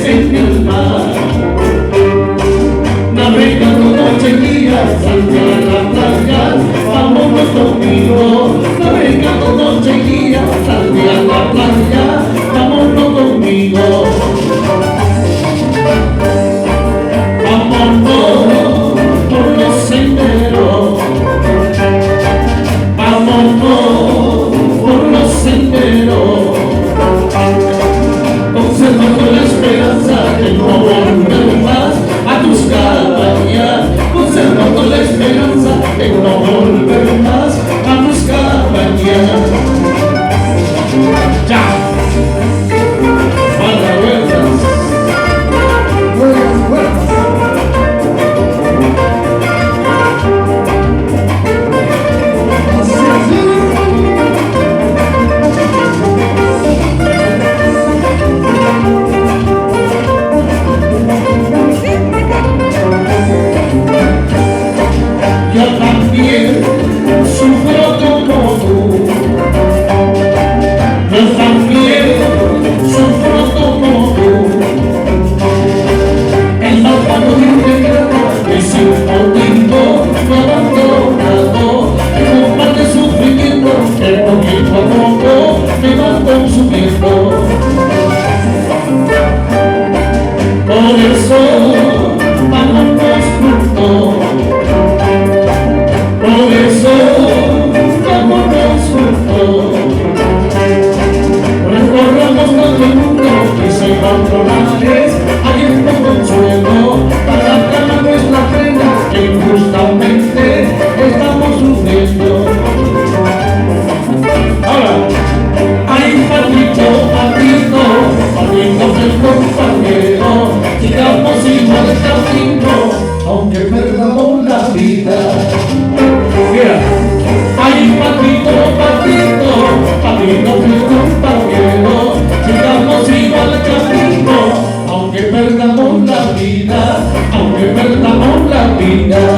en el mar, navegando noche y día, salte a la playa, vámonos conmigo. Navegando noche y día, salte a la playa, vámonos conmigo. Vámonos por los senderos, vámonos por los senderos, conservando la esperanza de no volver más a tus cabañas, conservando la esperanza de no volver más a tus cabañas. Ya, a la vuelta. Yo también sufro como tú, yo también sufro como tú. El malvado integrado es un motivo no abandonado, es un par de sufrimiento que poquito a poco me va consumiendo. Por eso vámonos juntos, por eso vámonos juntos, recorramos todo el mundo y se van florales, halliendo consuelo para calmar nuestra pena que injustamente estamos sufriendo. Ahora, ay Patito, Patito, Patito el compañero, sigamos igual el camino, aunque perdamos la vida. Mira, ay Patito, Patito, Patito el compañero, sigamos igual el camino, aunque perdamos la vida, aunque perdamos la vida.